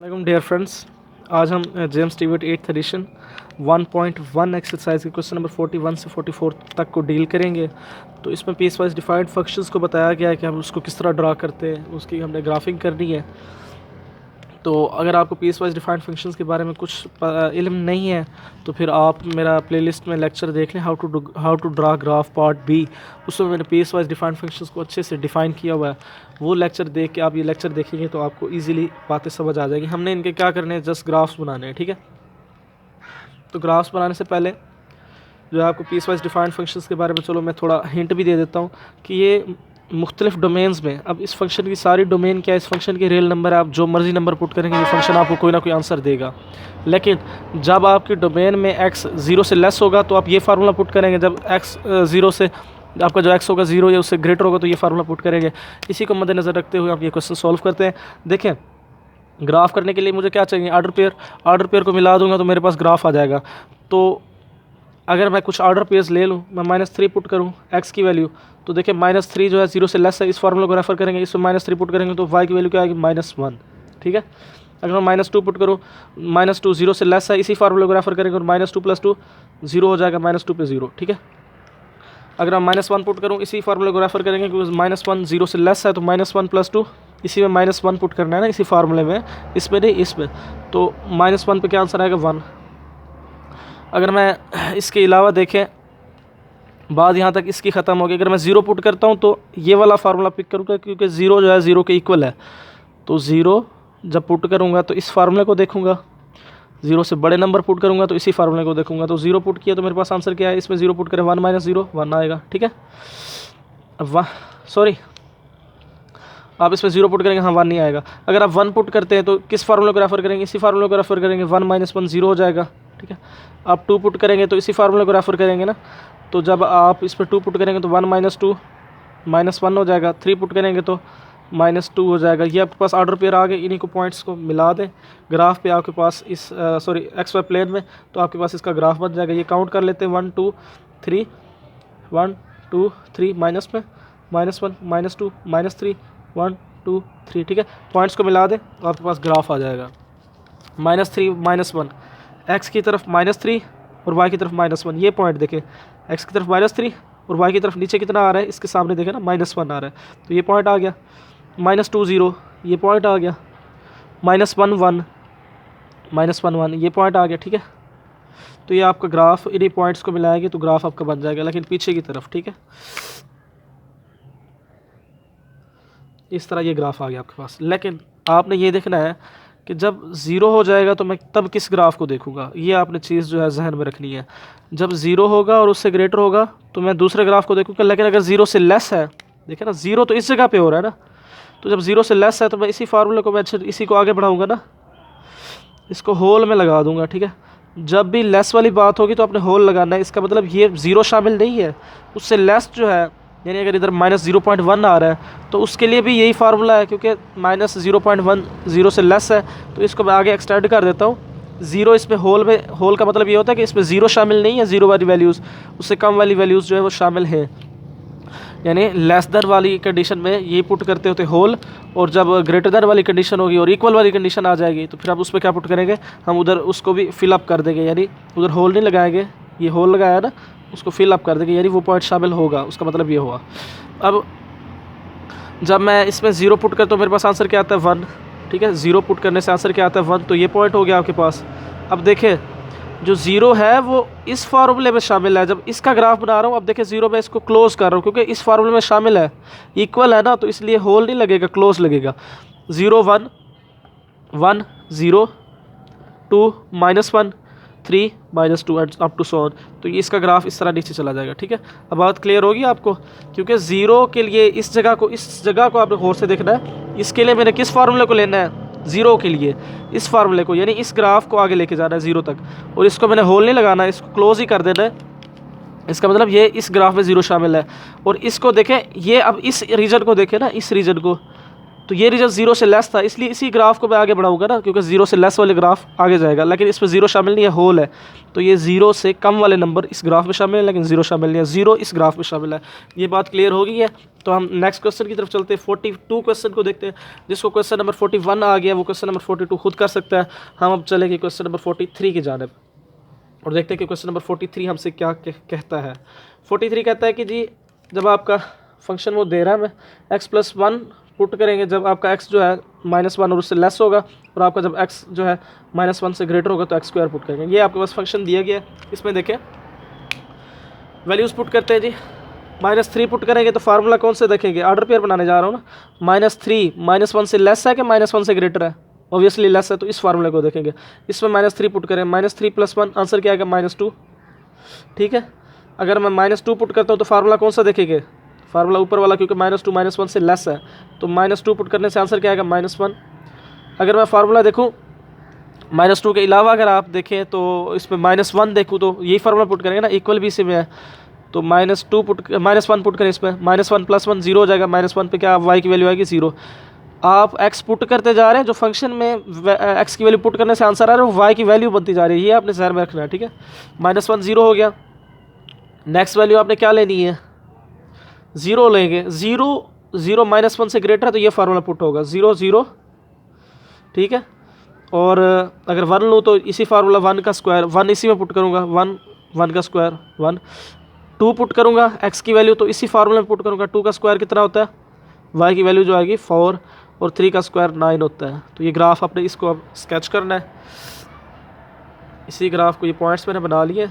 वालेकुम dear friends, आज हम James TVET 8th addition 1.1 exercise के क्वेश्चन नंबर 41 से 44 तक को डील करेंगे। तो इसमें पीस वाइज डिफाइंड फंक्शंस को बताया गया है कि हम उसको किस तरह ड्रा करते हैं, उसकी हमने ग्राफिंग करनी है। तो अगर आपको पीस वाइज डिफाइंड फंक्शंस के बारे में कुछ इल्म नहीं है तो फिर आप मेरा प्लेलिस्ट में लेक्चर देख लें, how to draw graph part B. उसमें मैंने पीस वाइज डिफाइंड फंक्शंस को अच्छे से डिफाइन किया हुआ है। वो लेक्चर देख के आप ये लेक्चर देखेंगे तो आपको इजीली बातें समझ आ जाएगी। हमने इनके क्या करने हैं, जस्ट ग्राफ्स बनाने हैं, ठीक है। तो ग्राफ्स बनाने से पहले जो है आपको पीस वाइज डिफाइंड फंक्शंस के बारे में चलो मैं थोड़ा हिंट भी दे देता हूँ कि ये मुख्तलिफ डोमेन्स में, अब इस फंक्शन की सारी डोमेन क्या है, इस फंक्शन के रियल नंबर है, आप जो मर्जी नंबर पुट करेंगे ये फंक्शन आपको कोई ना कोई आंसर देगा। लेकिन जब आपकी डोमेन में x 0 से लेस होगा तो आप ये फार्मूला पुट करेंगे, जब x 0 से आपका जो x होगा 0 या उससे ग्रेटर होगा तो ये फार्मूला पुट करेंगे। इसी को मद्देनज़र रखते हुए आप ये क्वेश्चन सॉल्व करते हैं। देखें, ग्राफ करने के लिए मुझे क्या चाहिए, ऑर्डर पेयर को मिला दूंगा तो मेरे पास ग्राफ आ जाएगा। तो अगर मैं कुछ ऑर्डर पेयर्स ले लूँ, मैं -3 पुट करूँ x की वैल्यू, तो देखिए -3 जो है 0 से लेस है, इस फार्मूला को रेफर करेंगे, इसमें -3 पुट करेंगे तो y की वैल्यू क्या आएगी, -1, ठीक है। अगर मैं -2 पुट करूँ, -2 0 से लेस है, इसी फार्मूले को रेफर करेंगे और -2 + 2 0 हो जाएगा, -2 पे 0, ठीक है। अगर मैं -1 पुट करूँ, इसी फार्मूले को रेफर करेंगे क्योंकि -1 0 से लेस है, तो -1 + 2 इसी में -1 पुट करना है ना, इसी फार्मूले में, इसमें नहीं इसमें, तो -1 पे क्या आंसर आएगा, 1। अगर मैं इसके अलावा देखें, बात यहाँ तक इसकी ख़त्म होगी। अगर मैं 0 पुट करता हूँ तो ये वाला फार्मूला पिक करूँगा क्योंकि 0 जो है 0 के इक्वल है। तो 0 जब पुट करूँगा तो इस फार्मूले को देखूँगा, 0 से बड़े नंबर पुट करूँगा तो इसी फार्मूले को देखूँगा। तो 0 पुट किया तो मेरे पास आंसर क्या है, इसमें 0 पुट करें 1 - 0 1 आएगा, ठीक है। अब आप इसमें 0 पुट करेंगे, हाँ 1 नहीं आएगा। अगर आप 1 पुट करते हैं तो किस फार्मूले को रेफर करेंगे, इसी फार्मूले को रेफर करेंगे, 1 - 1 0 हो जाएगा, ठीक है। आप 2 पुट करेंगे तो इसी फार्मूले को रेफर करेंगे ना, तो जब आप इस पर 2 पुट करेंगे तो 1 - 2 -1 हो जाएगा। 3 पुट करेंगे तो -2 हो जाएगा। ये आपके पास ऑर्डर पेयर आ गए, इन्हीं को पॉइंट्स को मिला दें ग्राफ पे आपके पास इस XY प्लेन में, तो आपके पास इसका ग्राफ बन जाएगा। ये काउंट कर लेते हैं, 1 2 3 1 2 3 माइनस में -1 -2 -3 1 2 3, ठीक है। पॉइंट्स को मिला दें तो आपके पास ग्राफ आ जाएगा। -3 -1, x की तरफ -3 और y की तरफ -1। ये पॉइंट देखें, x की तरफ -3 और y की तरफ नीचे कितना आ रहा है, इसके सामने देखें ना, -1 आ रहा है, तो ये पॉइंट आ गया। -2 0, ये पॉइंट आ गया। -1 1 -1 1, ये पॉइंट आ गया, ठीक है। तो ये आपका ग्राफ इन्हीं पॉइंट्स को मिलाएंगे तो ग्राफ आपका बन जाएगा, लेकिन पीछे की तरफ, ठीक है। इस तरह ये ग्राफ आ गया आपके पास। लेकिन आपने ये देखना है कि जब 0 हो जाएगा तो मैं तब किस ग्राफ को देखूंगा, ये आपने चीज़ जो है जहन में रखनी है। जब 0 होगा और उससे ग्रेटर होगा तो मैं दूसरे ग्राफ को देखूंगा। लेकिन अगर 0 से लेस है, देखें ना, 0 तो इस जगह पे हो रहा है ना, तो जब 0 से लेस है तो मैं इसी फार्मूले को मैं इसी को आगे बढ़ाऊँगा ना, इसको होल में लगा दूंगा, ठीक है। जब भी लेस वाली बात होगी तो आपने होल लगाना है। इसका मतलब ये 0 शामिल नहीं है, उससे लेस जो है, यानी अगर इधर -0.1 आ रहा है तो उसके लिए भी यही फार्मूला है, क्योंकि -0.1 0 से लेस है। तो इसको मैं आगे एक्सटेंड कर देता हूँ। 0 इसमें होल का मतलब ये होता है कि इसमें 0 शामिल नहीं है, 0 वाली वैल्यूज़, उससे कम वाली वैल्यूज़ जो है वो शामिल है। यानी लेस देन वाली कंडीशन में ये पुट करते होते होल, और जब ग्रेटर देन वाली कंडीशन होगी और इक्वल वाली कंडीशन आ जाएगी तो फिर आप उस पर क्या पुट करेंगे, हम उधर उसको भी फिलअप कर देंगे। यानी उधर होल नहीं लगाएंगे, ये होल लगाया ना, उसको फिल अप कर देंगे, यानी वो पॉइंट शामिल होगा। उसका मतलब ये हुआ। अब जब मैं इसमें 0 पुट करता हूँ मेरे पास आंसर क्या आता है, 1, ठीक है। 0 पुट करने से आंसर क्या आता है, 1, तो ये पॉइंट हो गया आपके पास। अब देखें, जो 0 है वो इस फार्मूले में शामिल है। जब इसका ग्राफ बना रहा हूँ, अब देखें 0 में इसको क्लोज कर रहा हूँ क्योंकि इस फार्मूले में शामिल है, इक्वल है ना, तो इसलिए होल नहीं लगेगा, क्लोज लगेगा। 0 1 1 0 2 -1 3 -2 अप टू सो ऑन। तो ये इसका ग्राफ इस तरह नीचे चला जाएगा, ठीक है। अब बात क्लियर होगी आपको, क्योंकि 0 के लिए इस जगह को आपने गौर से देखना है। इसके लिए मैंने किस फार्मूले को लेना है, 0 के लिए इस फार्मूले को, यानी इस ग्राफ को आगे लेके जाना है 0 तक, और इसको मैंने होल नहीं लगाना है, इसको क्लोज ही कर देना है। इसका मतलब ये इस ग्राफ में 0 शामिल है। और इसको देखें, ये अब इस रीजन को देखें ना, इस रीजन को, तो ये रिजल्ट जीरो से लेस था, इसलिए इसी ग्राफ को मैं आगे बढ़ाऊंगा ना, क्योंकि जीरो से लेस वाले ग्राफ आगे जाएगा, लेकिन इसमें जीरो शामिल नहीं है, होल है, तो ये जीरो से कम वाले नंबर इस ग्राफ में शामिल है, लेकिन जीरो शामिल नहीं है, जीरो इस ग्राफ में शामिल है। ये बात क्लियर हो गई है। तो हम नेक्स्ट क्वेश्चन की तरफ चलते हैं, 42 क्वेश्चन को देखते हैं। जिसको क्वेश्चन नंबर 41 आ गया वो क्वेश्चन नंबर 42 खुद कर सकता है। हम अब चलेंगे क्वेश्चन नंबर 43 की जानिब और देखते हैं कि क्वेश्चन नंबर 43 हमसे क्या कहता है। 43 कहता है कि जी जब आपका फंक्शन वो दे रहा है, हमें एक्स प्लस वन पुट करेंगे जब आपका x जो है -1 और उससे लेस होगा, और आपका जब x जो है -1 से ग्रेटर होगा तो x स्क्वायर पुट करेंगे। ये आपके पास फंक्शन दिया गया है। इसमें देखें वैल्यूज़ पुट करते हैं जी। -3 पुट करेंगे तो फार्मूला कौन से देखेंगे, ऑर्डर पेयर बनाने जा रहा हूँ ना। -3 -1 से लेस है कि -1 से ग्रेटर है, ऑब्वियसली लेस है, तो इस फार्मूले को देखेंगे। इसमें -3 पुट करें, -3 + 1 आंसर क्या आएगा -2। ठीक है, अगर मैं -2 पुट करता हूँ तो फार्मूला कौन सा देखेंगे, फार्मूला ऊपर वाला, क्योंकि -2 -1 से लेस है, तो -2 पुट करने से आंसर क्या आएगा -1। अगर मैं फार्मूला देखूँ -2 के अलावा अगर आप देखें तो इसमें -1 देखूँ तो यही फार्मूला पुट करेंगे ना, इक्वल भी इसी में है, तो -1 पुट करें इसमें, -1 + 1 0 हो जाएगा। -1 पे क्या y की वैल्यू आएगी 0। आप x पुट करते जा रहे हैं, जो फंक्शन में x की वैल्यू पुट करने से आंसर आ रहा है वो y की वैल्यू बनती जा रही है, ये आपने ध्यान में रखना है। ठीक है, -1 0 हो गया। नेक्स्ट वैल्यू आपने क्या लेनी है, 0 लेंगे। 0 -1 से ग्रेटर है तो ये फार्मूला पुट होगा 0 0। ठीक है, और अगर 1 लूँ तो इसी फार्मूला 1 का स्क्वायर, 1 इसी में पुट करूँगा, 1 का स्क्वायर 1। 2 पुट करूँगा x की वैल्यू तो इसी फार्मूला में पुट करूँगा, 2 का स्क्वायर कितना होता है, y की वैल्यू जो आएगी 4, और 3 का स्क्वायर 9 होता है। तो ये ग्राफ आपने इसको अब स्केच करना है। इसी ग्राफ को ये पॉइंट्स मैंने बना लिए।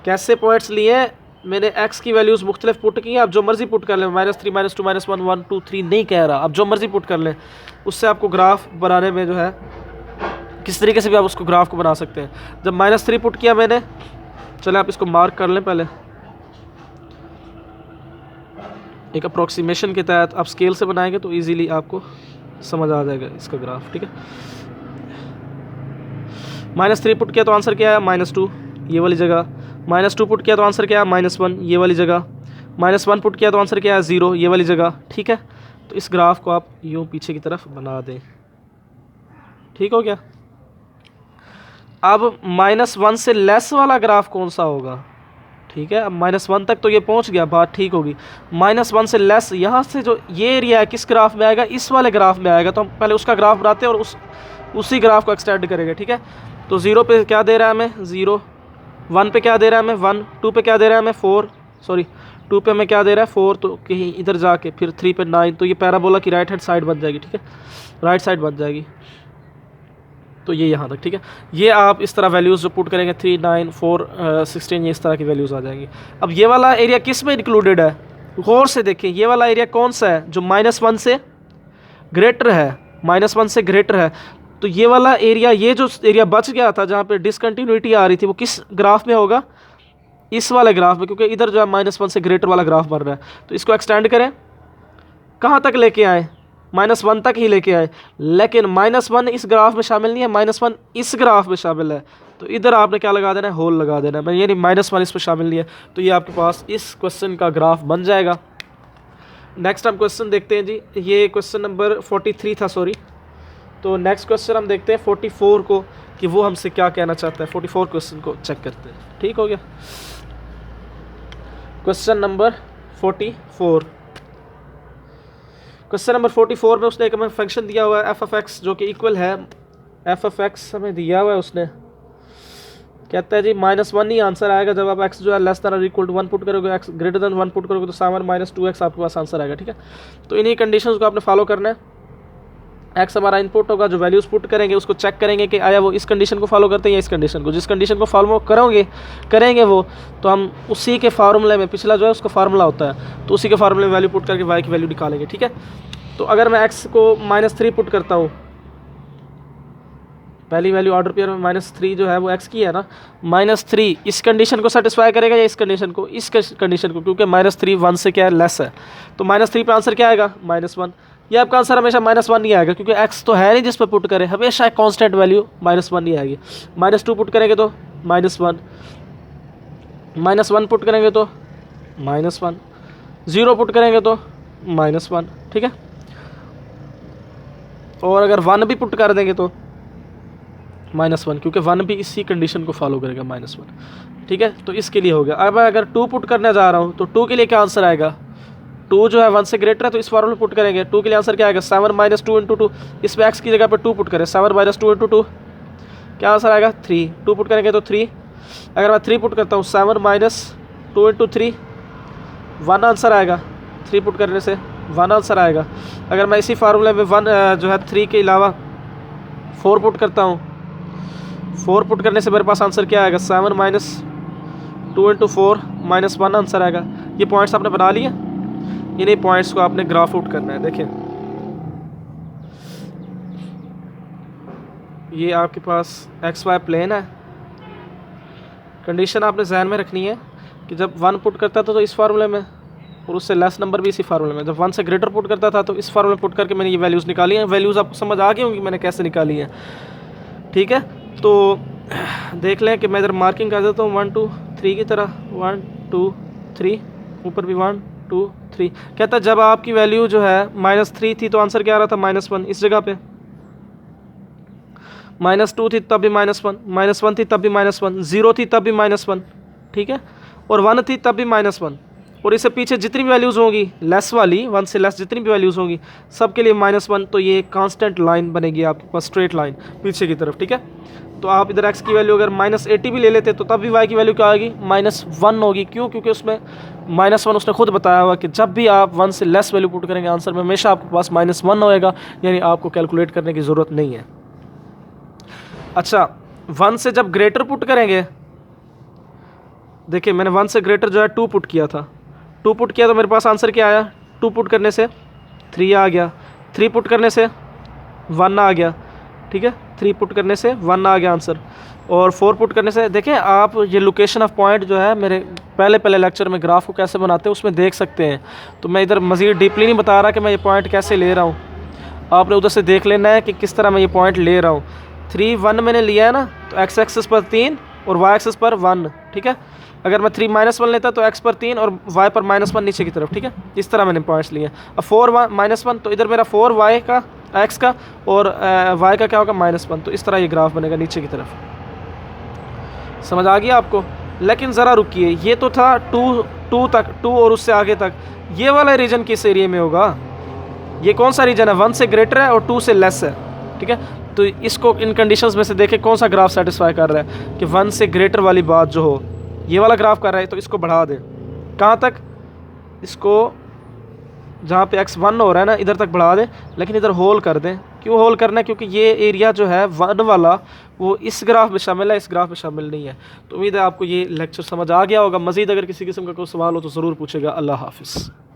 कैसे पॉइंट्स लिए, मैंने x की वैल्यूज़ मुख्तलिफ पुट की हैं, आप जो मर्ज़ी पुट कर लें, -3 -2 -1 1 2 3 नहीं कह रहा, आप जो मर्ज़ी पुट कर लें, उससे आपको ग्राफ बनाने में जो है किस तरीके से भी आप उसको ग्राफ को बना सकते हैं। जब -3 पुट किया मैंने, चले आप इसको मार्क कर लें पहले, एक अप्रोक्सीमेशन के तहत आप स्केल से बनाएंगे तो इजीली आपको समझ आ जाएगा इसका ग्राफ। ठीक है, -3 पुट किया तो आंसर क्या है -2 ये वाली जगह, -2 पुट किया तो आंसर क्या है -1 ये वाली जगह, -1 पुट किया तो आंसर क्या है 0 ये वाली जगह। ठीक है, तो इस ग्राफ को आप यूँ पीछे की तरफ बना दें। ठीक हो गया। अब -1 से लेस वाला ग्राफ कौन सा होगा, ठीक है, अब -1 तक तो ये पहुंच गया, बात ठीक होगी। -1 से लेस, यहाँ से जो ये एरिया है किस ग्राफ में आएगा, इस वाले ग्राफ में आएगा, तो हम पहले उसका ग्राफ बनाते हैं और उसी ग्राफ को एक्सटेंड करेंगे। ठीक है, तो 0 पे क्या दे रहा है हमें 0, 1 पे क्या दे रहा है हमें 1, 2 पे क्या दे रहा है हमें 4, सॉरी 2 पे हमें क्या दे रहा है 4, तो कहीं इधर जाके फिर 3 पे 9, तो ये पैराबोला की राइट हैंड साइड बन जाएगी। ठीक है, राइट साइड बन जाएगी, तो ये यहाँ तक। ठीक है, ये आप इस तरह वैल्यूज़ जो पुट करेंगे 3 9 4 16 ये इस तरह की वैल्यूज़ आ जाएंगी। अब ये वाला एरिया किस में इंक्लूडेड है, गौर से देखें, ये वाला एरिया कौन सा है, जो -1 से ग्रेटर है, -1 से ग्रेटर है। तो ये वाला एरिया, ये जो एरिया बच गया था जहाँ पे डिसकंटिन्यूटी आ रही थी, वो किस ग्राफ में होगा, इस वाले ग्राफ में, क्योंकि इधर जो है -1 से ग्रेटर वाला ग्राफ बन रहा है। तो इसको एक्सटेंड करें, कहाँ तक लेके आए, -1 तक ही लेके आए, लेकिन -1 इस ग्राफ में शामिल नहीं है, -1 इस ग्राफ में शामिल है, तो इधर आपने क्या लगा देना है, होल लगा देना है, यानी -1 इस पर शामिल नहीं है। तो ये आपके पास इस क्वेश्चन का ग्राफ बन जाएगा। नेक्स्ट हम क्वेश्चन देखते हैं जी, ये क्वेश्चन नंबर 43 था, सॉरी। तो नेक्स्ट क्वेश्चन हम देखते हैं 44 को, कि वो हमसे क्या कहना चाहता है। 44 क्वेश्चन को चेक करते हैं। ठीक हो गया, क्वेश्चन नंबर 44। क्वेश्चन नंबर 44 में उसने एक हमें फंक्शन दिया हुआ है f(x) जो कि इक्वल है, f(x) हमें दिया हुआ है, उसने कहता है जी -1 ही आंसर आएगा जब आप x जो है less than equal to 1 put करोगे, x ग्रेटर देन 1 पुट करोगे तो सामने -2x आपके पास आंसर आएगा। ठीक है, तो इन्हीं कंडीशंस को आपने फॉलो करना है। x हमारा इनपुट होगा, जो वैल्यूज़ पुट करेंगे उसको चेक करेंगे कि आया वो इस कंडीशन को फॉलो करते हैं या इस कंडीशन को, जिस कंडीशन को फॉलो करेंगे वो, तो हम उसी के फार्मूले में, पिछला जो है उसका फार्मूला होता है, तो उसी के फार्मूले में वैल्यू पुट करके y की वैल्यू निकालेंगे। ठीक है, तो अगर मैं x को -3 पुट करता हूँ, पहली वैल्यू ऑर्डर पेयर में -3 जो है वो x की है ना, -3 इस कंडीशन को सेटिस्फाई करेगा या इस कंडीशन को, इस कंडीशन को, क्योंकि -3 1 से क्या है, लेस है, तो -3 पे आंसर क्या आएगा -1। ये आपका आंसर हमेशा -1 नहीं आएगा, क्योंकि x तो है नहीं जिस पर पुट करें, हमेशा एक कांस्टेंट वैल्यू -1 नहीं आएगी। -2 पुट करेंगे तो -1, -1 पुट करेंगे तो -1, 0 पुट करेंगे तो -1। ठीक है, और अगर 1 भी पुट कर देंगे तो -1, क्योंकि 1 भी इसी कंडीशन को फॉलो करेगा -1। ठीक है, तो इसके लिए हो गया। अब अगर 2 पुट करने जा रहा हूँ तो 2 के लिए क्या आंसर आएगा, 2 जो है 1 से ग्रेटर है तो इस फॉर्मूले में पुट करेंगे। 2 के लिए आंसर क्या आएगा, 7 - 2 × 2। इस पर x की जगह पर 2 पुट करें, 7 - 2 × 2 क्या आंसर आएगा, 3। 2 पुट करेंगे तो 3। अगर मैं 3 पुट करता हूँ, 7 - 2 × 3 1 आंसर आएगा। 3 पुट करने से 1 आंसर आएगा। अगर मैं इसी फार्मूले में 1 जो है 3 के अलावा 4 पुट करता हूँ, 4 पुट करने से मेरे पास आंसर क्या आएगा, 7 - 2 × 4 -1 आंसर आएगा। ये पॉइंट्स आपने बना लिए, इन्हीं पॉइंट्स को आपने ग्राफ आउट करना है। देखिए ये आपके पास XY प्लेन है। कंडीशन आपने जहन में रखनी है कि जब 1 पुट करता था तो इस फार्मूले में, और उससे लेस नंबर भी इसी फार्मूले में। जब 1 से ग्रेटर पुट करता था तो इस फार्मूले में पुट करके मैंने ये वैल्यूज़ निकाली हैं। वैल्यूज़ आपको समझ आ गई होंगी मैंने कैसे निकाली हैं। ठीक है, तो देख लें कि मैं इधर मार्किंग कर देता हूँ 1 2 3 की तरह, 1 2 3, ऊपर भी 1 2 3। कहता है जब आपकी वैल्यू जो है -3 थी तो आंसर क्या आ रहा था, -1। इस जगह पे -2 थी तब भी -1, -1 थी तब भी -1, 0 थी तब भी -1। ठीक है, और 1 थी तब भी -1। और इससे पीछे जितनी भी वैल्यूज़ होंगी लेस वाली, 1 से लेस जितनी भी वैल्यूज़ होंगी सब के लिए -1। तो ये कांस्टेंट लाइन बनेगी आपके पास, स्ट्रेट लाइन पीछे की तरफ। ठीक है, तो आप इधर x की वैल्यू अगर -80 भी ले लेते तो तब भी y की वैल्यू क्या आएगी, -1 होगी। क्यों, क्योंकि उसमें -1 उसने खुद बताया हुआ कि जब भी आप 1 से लेस वैल्यू पुट करेंगे आंसर में हमेशा आपके पास -1 होएगा, यानी आपको कैलकुलेट करने की ज़रूरत नहीं है। अच्छा, 1 से जब ग्रेटर पुट करेंगे, देखिए मैंने 1 से ग्रेटर जो है 2 पुट किया था, 2 पुट किया तो मेरे पास आंसर क्या आया, 2 पुट करने से 3 आ गया, 3 पुट करने से 1 आ गया। ठीक है, 3 पुट करने से 1 आ गया आंसर, और 4 पुट करने से, देखें आप ये लोकेशन ऑफ पॉइंट जो है मेरे पहले लेक्चर में ग्राफ को कैसे बनाते हैं उसमें देख सकते हैं। तो मैं इधर मज़ीद डीपली नहीं बता रहा कि मैं ये पॉइंट कैसे ले रहा हूँ, आपने उधर से देख लेना है कि किस तरह मैं ये पॉइंट ले रहा हूँ। 3 1 मैंने लिया है ना, तो x एक्सिस पर 3 और y एक्सिस पर 1। ठीक है, अगर मैं 3 -1 लेता तो x पर 3 और y पर -1 नीचे की तरफ। ठीक है, इस तरह मैंने पॉइंट्स लिए। अब 4 -1 तो इधर मेरा 4 y का x का और y का क्या होगा, -1। तो इस तरह ये ग्राफ बनेगा नीचे की तरफ। समझ आ गया आपको। लेकिन ज़रा रुकिए, ये तो था 2 तक, 2 और उससे आगे तक। ये वाला रीजन किस एरिया में होगा, ये कौन सा रीजन है, 1 से ग्रेटर है और 2 से लेस है। ठीक है, तो इसको इन कंडीशंस में से देखें कौन सा ग्राफ सेटिस्फाई कर रहा है कि 1 से ग्रेटर वाली बात जो हो, ये वाला ग्राफ कर रहा है। तो इसको बढ़ा दें, कहाँ तक, इसको जहाँ पे x1 हो रहा है ना इधर तक बढ़ा दें, लेकिन इधर होल कर दें। क्यों होल करना है, क्योंकि ये एरिया जो है 1 वाला वो इस ग्राफ में शामिल है, इस ग्राफ में शामिल नहीं है। तो उम्मीद है आपको ये लेक्चर समझ आ गया होगा। मज़ीद अगर किसी किस्म का कोई सवाल हो तो ज़रूर पूछेगा। अल्लाह हाफ़िज़।